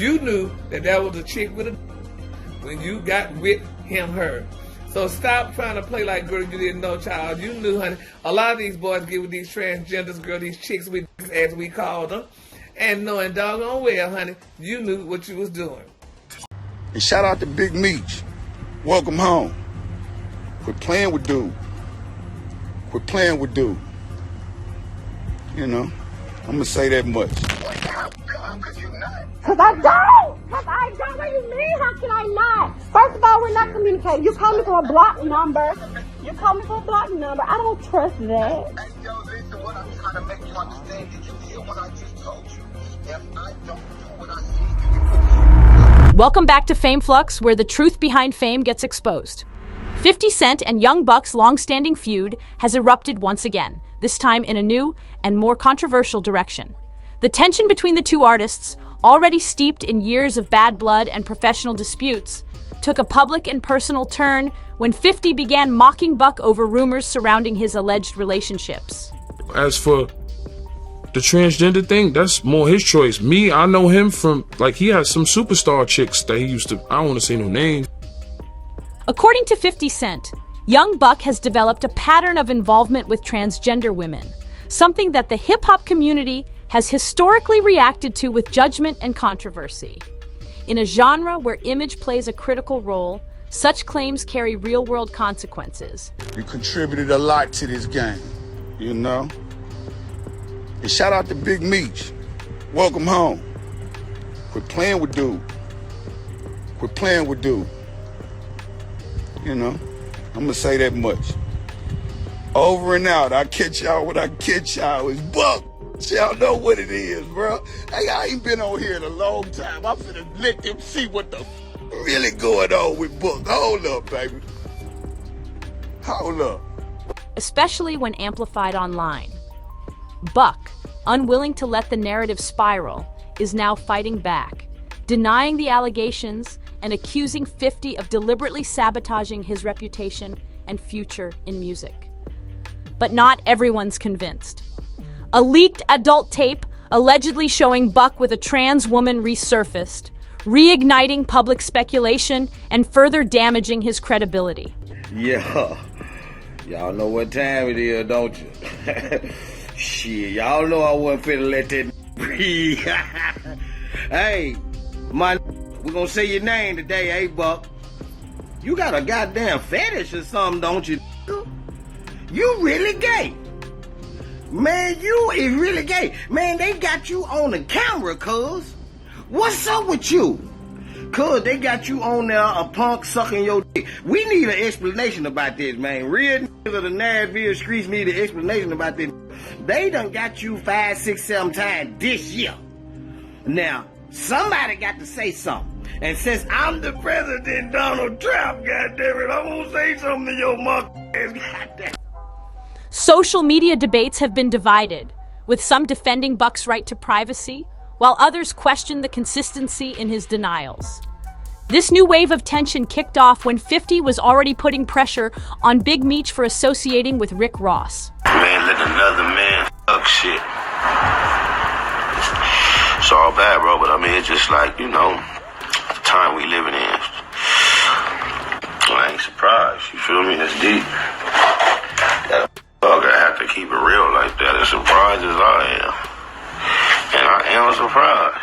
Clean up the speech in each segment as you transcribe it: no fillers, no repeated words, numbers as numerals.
You knew that was a chick with a when you got with her. So stop trying to play like girl you didn't know, child. You knew, honey. A lot of these boys get with these transgenders, girl, these chicks with as we call them, and knowing doggone well, honey, you knew what you was doing. And shout out to Big Meech. Welcome home. Quit playing with dude. Quit playing with dude. You know, I'm gonna say that much. Cause I don't! Cause I don't! What do you mean? How can I not? First of all, we're not communicating. You call me from a block number. You call me from a block number. I don't trust that. Hey, yo, listen, what I'm trying to make you understand, did you hear what I just told you? If I don't do what I see, Welcome back to Fame Flux, where the truth behind fame gets exposed. 50 Cent and Young Buck's long-standing feud has erupted once again, this time in a new and more controversial direction. The tension between the two artists, already steeped in years of bad blood and professional disputes, took a public and personal turn when 50 began mocking Buck over rumors surrounding his alleged relationships. As for the transgender thing, that's more his choice. Me, I know him from, like, he has some superstar chicks that he used to, I don't want to say no names. According to 50 Cent, Young Buck has developed a pattern of involvement with transgender women, something that the hip-hop community has historically reacted to with judgment and controversy. In a genre where image plays a critical role, such claims carry real-world consequences. You contributed a lot to this game, you know? And shout out to Big Meech. Welcome home. Quit playing with dude. Quit playing with dude. You know, I'm gonna say that much. Over and out. I catch y'all when I catch y'all. It's Buck. Y'all know what it is, bro. Hey, I ain't been on here in a long time. I'm finna let them see what the really going on with Buck. Hold up, baby. Hold up. Especially when amplified online. Buck, unwilling to let the narrative spiral, is now fighting back, denying the allegations and accusing 50 of deliberately sabotaging his reputation and future in music. But not everyone's convinced. A leaked adult tape allegedly showing Buck with a trans woman resurfaced, reigniting public speculation and further damaging his credibility. Yeah, y'all know what time it is, don't you? Shit, y'all know I wasn't finna let that breathe. Hey, we're gonna say your name today, hey, Buck. You got a goddamn fetish or something, don't you? You really gay. Man, you is really gay. Man, they got you on the camera, cuz. What's up with you? Cuz they got you on there, a punk sucking your dick. We need an explanation about this, man. Real niggas of the Nashville streets need an explanation about this. They done got you 5, 6, 7 times this year. Now, somebody got to say something. And since I'm the President Donald Trump, goddammit, I'm gonna say something to your mother ass, goddamn. Social media debates have been divided, with some defending Buck's right to privacy, while others question the consistency in his denials. This new wave of tension kicked off when 50 was already putting pressure on Big Meech for associating with Rick Ross. Man, let another man fuck shit. It's all bad, bro, but I mean, it's just like, you know, the time we living in. I ain't surprised, you feel me? It's deep. That fucker have to keep it real like that, as surprised as I am. And I am surprised.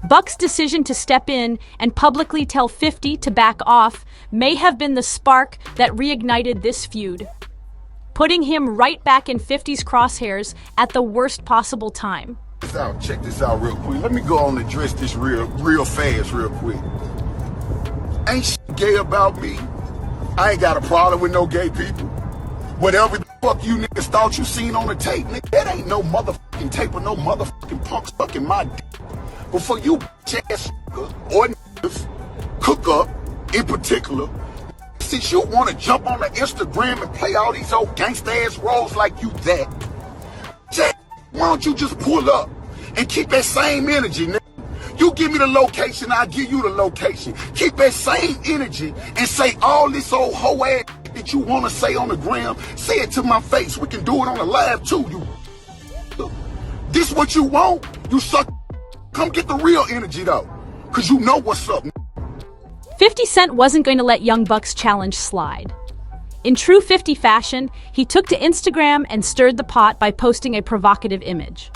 Buck's decision to step in and publicly tell 50 to back off may have been the spark that reignited this feud, putting him right back in 50's crosshairs at the worst possible time. Check this out real quick. Let me go on and address this real fast real quick. Ain't shit gay about me. I ain't got a problem with no gay people. Whatever the fuck you niggas thought you seen on the tape, nigga, that ain't no motherfucking tape or no motherfucking punk sucking my dick. But for you bitch-ass or niggas, cook up in particular, since you want to jump on the Instagram and play all these old gangsta-ass roles like you that, why don't you just pull up and keep that same energy, nigga? You give me the location, I'll give you the location. Keep that same energy and say all this old hoe ass that you want to say on the gram. Say it to my face. We can do it on the live too. You, this what you want? You suck. Come get the real energy though. Cause you know what's up. 50 Cent wasn't going to let Young Buck's challenge slide. In true 50 fashion, he took to Instagram and stirred the pot by posting a provocative image.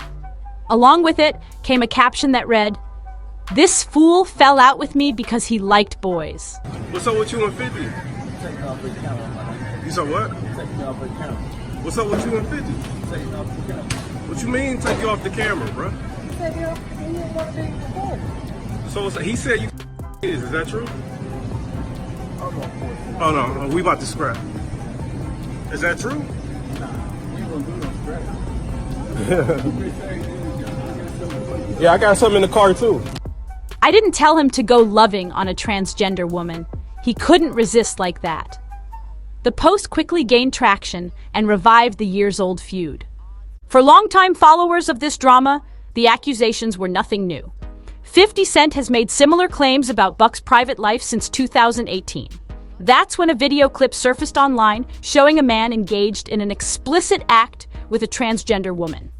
Along with it came a caption that read, "This fool fell out with me because he liked boys." What's up with you and 50? You said what? What's up with you and 50? What you mean take you off the camera, bro? So he said you is that true? Oh no, we about to scrap. Is that true? Yeah, I got something in the car too. I didn't tell him to go loving on a transgender woman. He couldn't resist like that. The post quickly gained traction and revived the years-old feud. For longtime followers of this drama, the accusations were nothing new. 50 Cent has made similar claims about Buck's private life since 2018. That's when a video clip surfaced online showing a man engaged in an explicit act with a transgender woman.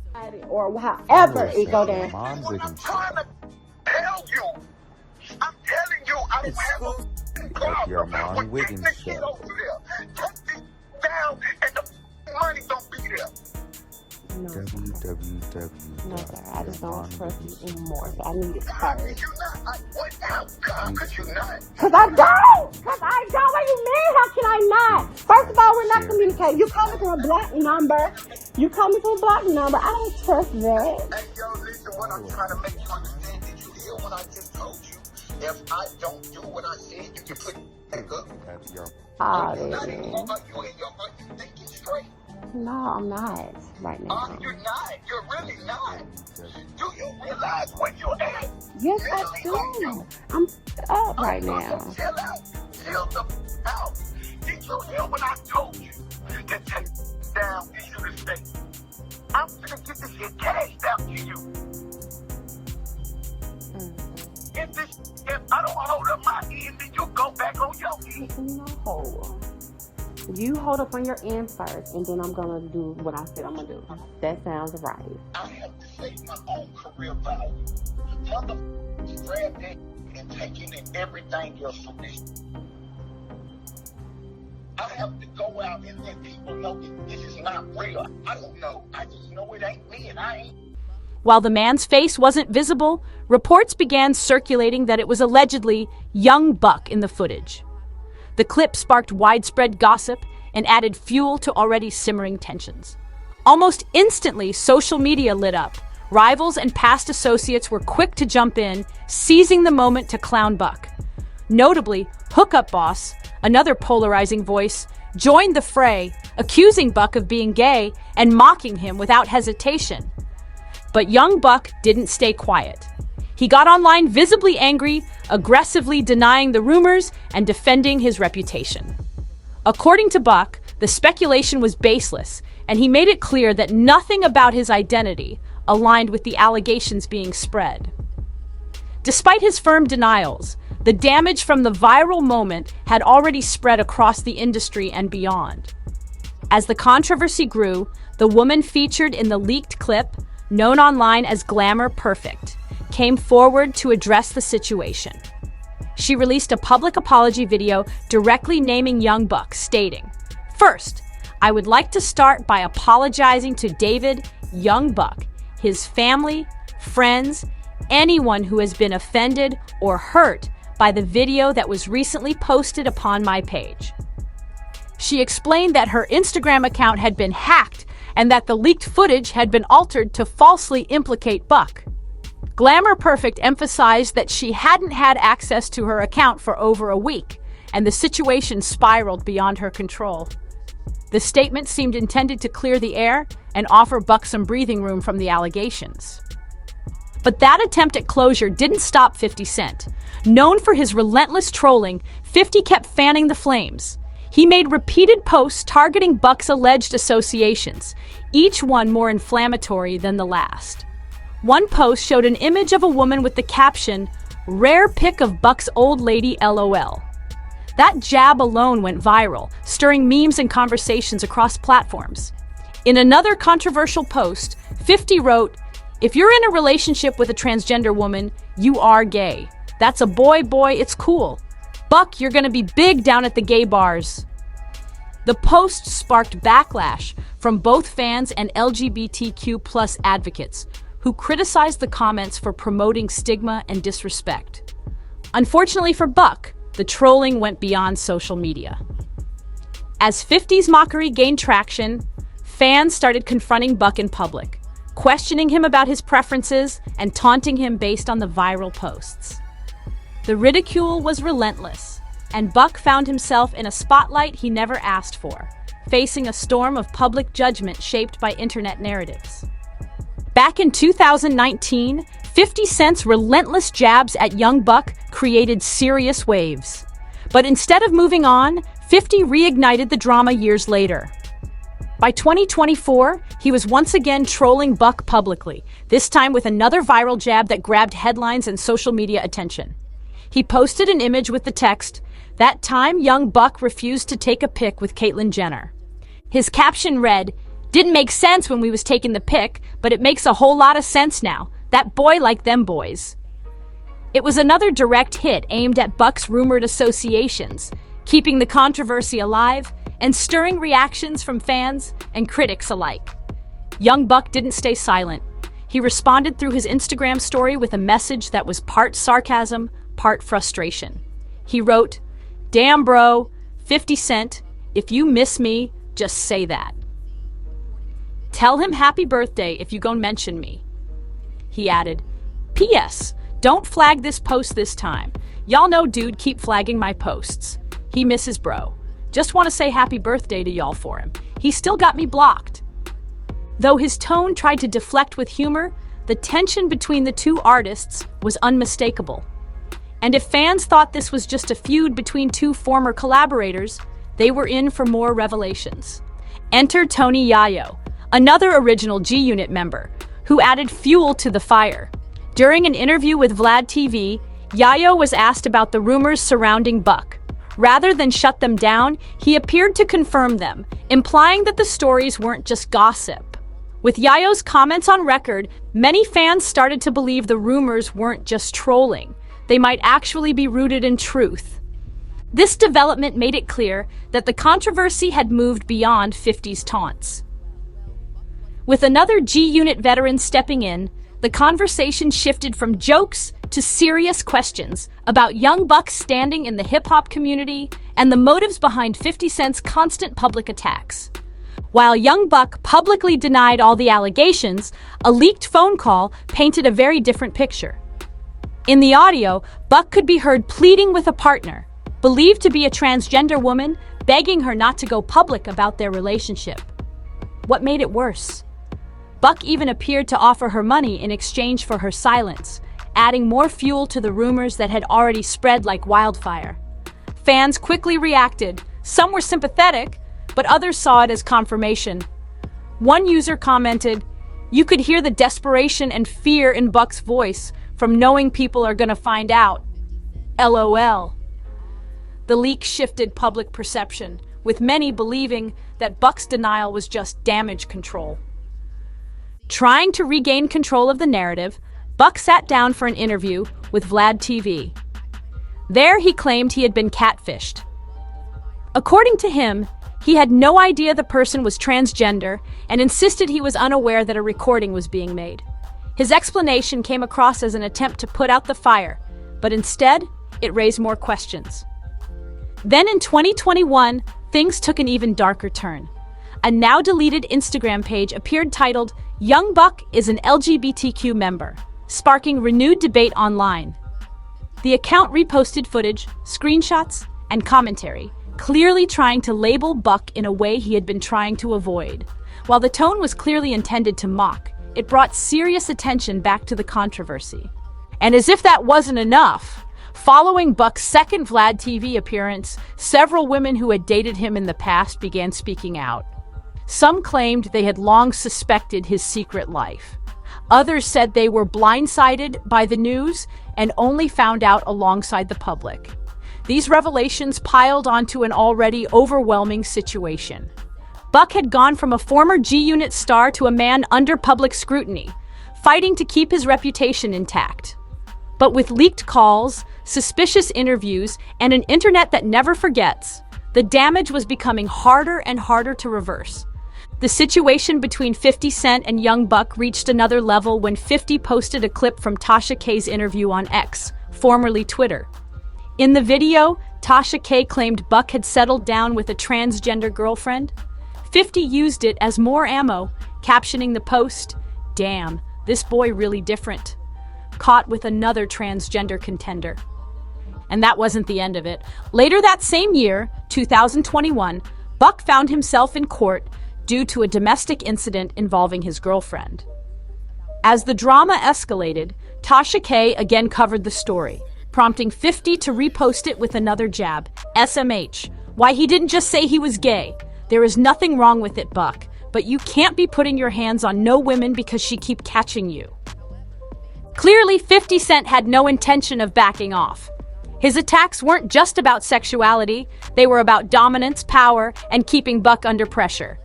Or however it go down. I'm trying to tell you. I'm telling you, I don't have a problem with getting the shit over there. Take this down and the money don't be there. No, sir, I just don't trust you anymore. So I need it first. You're not. What? How come? Because you're not. Cause I don't. What do you mean? How can I not? First of all, we're not communicating. You call me from a block number. I don't trust that. Hey, yo, listen, what I'm trying to make you understand. Did you hear what I just told you? If I don't do what I said, you can put it back up. Oh, Not anymore. You thinking straight. no, I'm not right now. You're not. You're really not. Do you realize where you're at? Yes, I do. I'm up right now. Chill out. Chill the out. Did you hear what I told you? To take down, you should have stayed. I'm gonna get this shit cashed out to you. If I don't hold up my end, then you go back on your end. No. You hold up on your end first, and then I'm gonna do what I said I'm gonna do. That sounds right. I have to save my own career value. Motherfuckers grab that and taking and everything else from this. I have to go out and let people know that this is not real. I don't know. I just know it ain't me, and I ain't. While the man's face wasn't visible, reports began circulating that it was allegedly Young Buck in the footage. The clip sparked widespread gossip and added fuel to already simmering tensions. Almost instantly, social media lit up. Rivals and past associates were quick to jump in, seizing the moment to clown Buck. Notably, Hookup Boss, another polarizing voice, joined the fray, accusing Buck of being gay and mocking him without hesitation. But Young Buck didn't stay quiet. He got online visibly angry, aggressively denying the rumors and defending his reputation. According to Buck, the speculation was baseless, and he made it clear that nothing about his identity aligned with the allegations being spread. Despite his firm denials, the damage from the viral moment had already spread across the industry and beyond. As the controversy grew, the woman featured in the leaked clip, known online as Glamour Perfect, came forward to address the situation. She released a public apology video directly naming Young Buck, stating, "First, I would like to start by apologizing to David Young Buck, his family, friends, anyone who has been offended or hurt by the video that was recently posted upon my page." She explained that her Instagram account had been hacked and that the leaked footage had been altered to falsely implicate Buck. Glamour Perfect emphasized that she hadn't had access to her account for over a week, and the situation spiraled beyond her control. The statement seemed intended to clear the air and offer Buck some breathing room from the allegations. But that attempt at closure didn't stop 50 Cent. Known for his relentless trolling, 50 kept fanning the flames. He made repeated posts targeting Buck's alleged associations, each one more inflammatory than the last. One post showed an image of a woman with the caption, "Rare pic of Buck's old lady LOL." That jab alone went viral, stirring memes and conversations across platforms. In another controversial post, 50 wrote, "If you're in a relationship with a transgender woman, you are gay. That's a boy, it's cool. Buck, you're gonna be big down at the gay bars. The post sparked backlash from both fans and LGBTQ plus advocates who criticized the comments for promoting stigma and disrespect. Unfortunately for Buck, the trolling went beyond social media. As 50's mockery gained traction, fans started confronting Buck in public, questioning him about his preferences and taunting him based on the viral posts. The ridicule was relentless, and Buck found himself in a spotlight he never asked for, facing a storm of public judgment shaped by internet narratives. Back in 2019, 50 Cent's relentless jabs at young Buck created serious waves. But instead of moving on, 50 reignited the drama years later. By 2024, he was once again trolling Buck publicly, this time with another viral jab that grabbed headlines and social media attention. He posted an image with the text, "That time young Buck refused to take a pic with Caitlyn Jenner." His caption read, "Didn't make sense when we was taking the pic, but it makes a whole lot of sense now. That boy like them boys." It was another direct hit aimed at Buck's rumored associations, keeping the controversy alive and stirring reactions from fans and critics alike. Young Buck didn't stay silent. He responded through his Instagram story with a message that was part sarcasm, part frustration. He wrote, "Damn bro, 50 Cent, if you miss me, just say that. Tell him happy birthday if you gon' mention me." He added, "P.S. Don't flag this post this time. Y'all know dude keep flagging my posts. He misses bro. Just want to say happy birthday to y'all for him. He still got me blocked." Though his tone tried to deflect with humor, the tension between the two artists was unmistakable. And if fans thought this was just a feud between two former collaborators, they were in for more revelations. Enter Tony Yayo, another original G-Unit member, who added fuel to the fire. During an interview with Vlad TV, Yayo was asked about the rumors surrounding Buck. Rather than shut them down, he appeared to confirm them, implying that the stories weren't just gossip. With Yayo's comments on record, many fans started to believe the rumors weren't just trolling. They might actually be rooted in truth. This development made it clear that the controversy had moved beyond 50's taunts. With another G-Unit veteran stepping in, the conversation shifted from jokes to serious questions about young Buck's standing in the hip-hop community and the motives behind 50 Cent's constant public attacks. While young Buck publicly denied all the allegations, a leaked phone call painted a very different picture. In the audio, Buck could be heard pleading with a partner, believed to be a transgender woman, begging her not to go public about their relationship. What made it worse? Buck even appeared to offer her money in exchange for her silence, adding more fuel to the rumors that had already spread like wildfire. Fans quickly reacted. Some were sympathetic, but others saw it as confirmation. One user commented, "You could hear the desperation and fear in Buck's voice from knowing people are gonna find out. LOL." The leak shifted public perception, with many believing that Buck's denial was just damage control. Trying to regain control of the narrative, Buck sat down for an interview with Vlad TV. There he claimed he had been catfished. According to him, he had no idea the person was transgender and insisted he was unaware that a recording was being made. His explanation came across as an attempt to put out the fire, but instead, it raised more questions. Then in 2021, things took an even darker turn. A now deleted Instagram page appeared titled, "Young Buck is an LGBTQ member," sparking renewed debate online. The account reposted footage, screenshots, and commentary, clearly trying to label Buck in a way he had been trying to avoid. While the tone was clearly intended to mock, it brought serious attention back to the controversy. And as if that wasn't enough, following Buck's second Vlad TV appearance, several women who had dated him in the past began speaking out. Some claimed they had long suspected his secret life. Others said they were blindsided by the news and only found out alongside the public. These revelations piled onto an already overwhelming situation. Buck had gone from a former G-Unit star to a man under public scrutiny, fighting to keep his reputation intact. But with leaked calls, suspicious interviews, and an internet that never forgets, the damage was becoming harder and harder to reverse. The situation between 50 Cent and Young Buck reached another level when 50 posted a clip from Tasha K's interview on X, formerly Twitter. In the video, Tasha K claimed Buck had settled down with a transgender girlfriend. 50 used it as more ammo, captioning the post, "Damn, this boy really different. Caught with another transgender contender." And that wasn't the end of it. Later that same year, 2021, Buck found himself in court due to a domestic incident involving his girlfriend. As the drama escalated, Tasha K again covered the story, prompting 50 to repost it with another jab, SMH. Why he didn't just say he was gay. There is nothing wrong with it, Buck, but you can't be putting your hands on no women because she keep catching you. Clearly, 50 Cent had no intention of backing off. His attacks weren't just about sexuality, they were about dominance, power, and keeping Buck under pressure.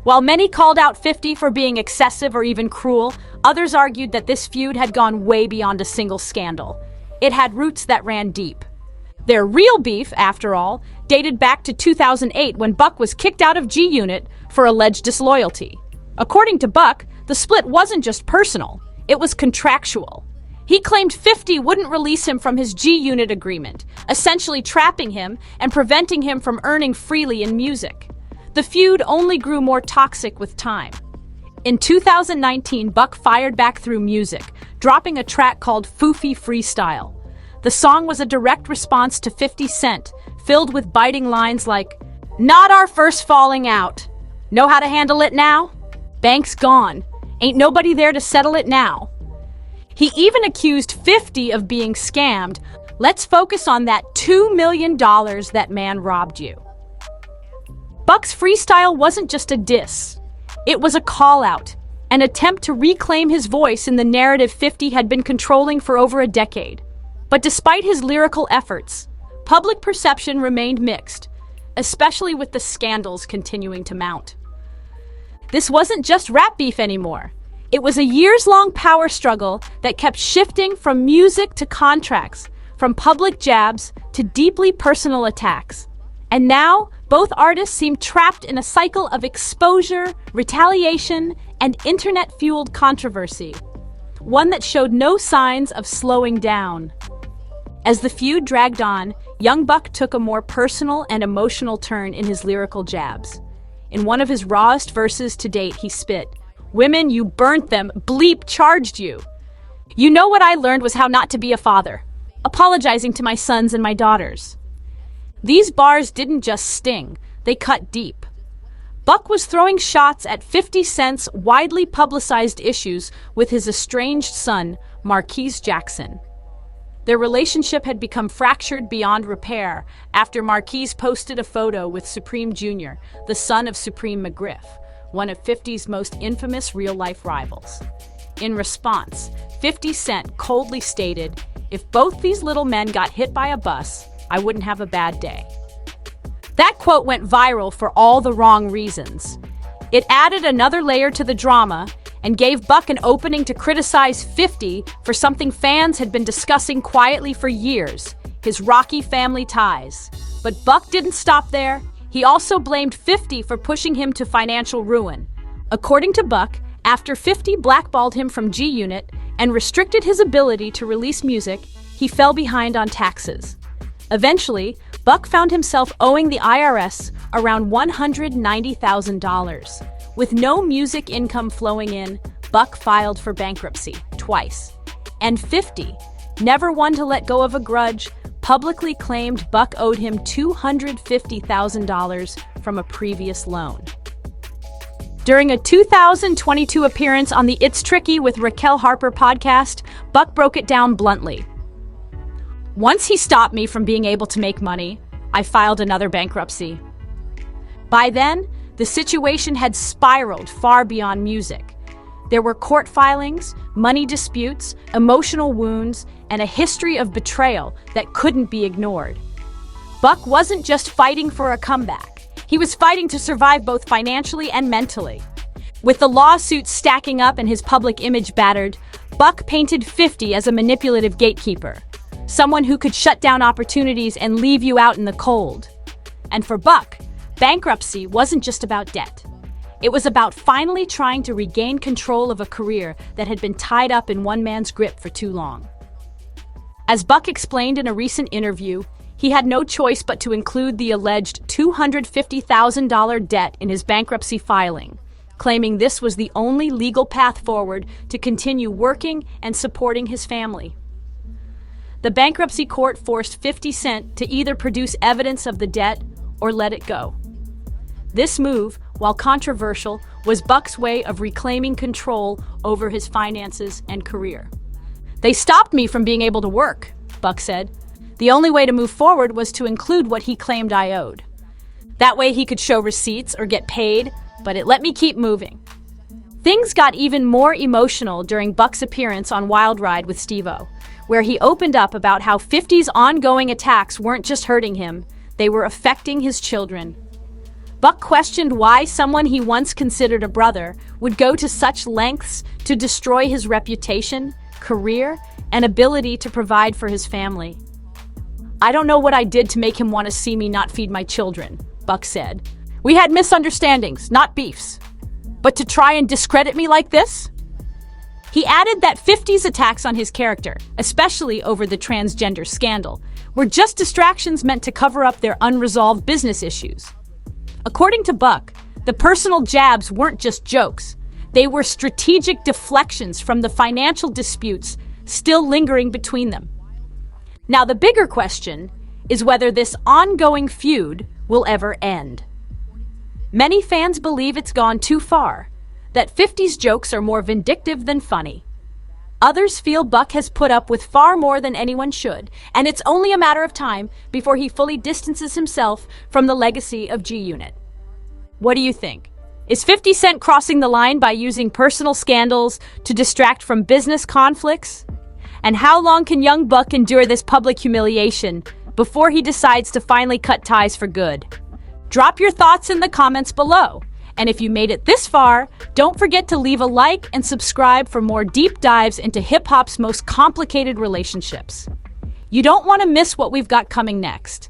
While many called out 50 for being excessive or even cruel, others argued that this feud had gone way beyond a single scandal. It had roots that ran deep. Their real beef, after all, dated back to 2008 when Buck was kicked out of G Unit for alleged disloyalty. According to Buck, the split wasn't just personal, it was contractual. He claimed 50 wouldn't release him from his G Unit agreement, essentially trapping him and preventing him from earning freely in music. The feud only grew more toxic with time. In 2019, Buck fired back through music, dropping a track called Foofy Freestyle. The song was a direct response to 50 Cent, filled with biting lines like, "Not our first falling out. Know how to handle it now? Bank's gone. Ain't nobody there to settle it now." He even accused 50 of being scammed. "Let's focus on that $2 million that man robbed you." Buck's freestyle wasn't just a diss. It was a call-out, an attempt to reclaim his voice in the narrative 50 had been controlling for over a decade. But despite his lyrical efforts, public perception remained mixed, especially with the scandals continuing to mount. This wasn't just rap beef anymore. It was a years-long power struggle that kept shifting from music to contracts, from public jabs to deeply personal attacks. And now, both artists seem trapped in a cycle of exposure, retaliation, and internet-fueled controversy, one that showed no signs of slowing down. As the feud dragged on, Young Buck took a more personal and emotional turn in his lyrical jabs. In one of his rawest verses to date, he spit, "Women, you burnt them, bleep charged you. You know what I learned was how not to be a father, apologizing to my sons and my daughters." These bars didn't just sting, they cut deep. Buck was throwing shots at 50 Cent's widely publicized issues with his estranged son, Marquise Jackson. Their relationship had become fractured beyond repair after Marquise posted a photo with Supreme Jr., the son of Supreme McGriff, one of 50's most infamous real-life rivals. In response, 50 Cent coldly stated, "If both these little men got hit by a bus, I wouldn't have a bad day." That quote went viral for all the wrong reasons. It added another layer to the drama and gave Buck an opening to criticize 50 for something fans had been discussing quietly for years, his rocky family ties. But Buck didn't stop there. He also blamed 50 for pushing him to financial ruin. According to Buck, after 50 blackballed him from G Unit and restricted his ability to release music, he fell behind on taxes. Eventually, Buck found himself owing the IRS around $190,000. With no music income flowing in, Buck filed for bankruptcy twice. And 50, never one to let go of a grudge, publicly claimed Buck owed him $250,000 from a previous loan. During a 2022 appearance on the It's Tricky with Raquel Harper podcast, Buck broke it down bluntly. "Once he stopped me from being able to make money, I filed another bankruptcy." By then, the situation had spiraled far beyond music. There were court filings, money disputes, emotional wounds, and a history of betrayal that couldn't be ignored. Buck wasn't just fighting for a comeback. He was fighting to survive both financially and mentally. With the lawsuits stacking up and his public image battered, Buck painted 50 as a manipulative gatekeeper, someone who could shut down opportunities and leave you out in the cold. And for Buck, bankruptcy wasn't just about debt. It was about finally trying to regain control of a career that had been tied up in one man's grip for too long. As Buck explained in a recent interview, he had no choice but to include the alleged $250,000 debt in his bankruptcy filing, claiming this was the only legal path forward to continue working and supporting his family. The bankruptcy court forced 50 Cent to either produce evidence of the debt or let it go. This move, while controversial, was Buck's way of reclaiming control over his finances and career. "They stopped me from being able to work," Buck said. "The only way to move forward was to include what he claimed I owed. That way he could show receipts or get paid, but it let me keep moving." Things got even more emotional during Buck's appearance on Wild Ride with Steve-O, where he opened up about how 50's ongoing attacks weren't just hurting him, they were affecting his children. Buck questioned why someone he once considered a brother would go to such lengths to destroy his reputation, career, and ability to provide for his family. "I don't know what I did to make him want to see me not feed my children," Buck said. "We had misunderstandings, not beefs. But to try and discredit me like this?" He added that 50's attacks on his character, especially over the transgender scandal, were just distractions meant to cover up their unresolved business issues. According to Buck, the personal jabs weren't just jokes. They were strategic deflections from the financial disputes still lingering between them. Now, the bigger question is whether this ongoing feud will ever end. Many fans believe it's gone too far, that 50's jokes are more vindictive than funny. Others feel Buck has put up with far more than anyone should, and it's only a matter of time before he fully distances himself from the legacy of G-Unit. What do you think? Is 50 Cent crossing the line by using personal scandals to distract from business conflicts? And how long can young Buck endure this public humiliation before he decides to finally cut ties for good? Drop your thoughts in the comments below. And if you made it this far, don't forget to leave a like and subscribe for more deep dives into hip-hop's most complicated relationships. You don't want to miss what we've got coming next.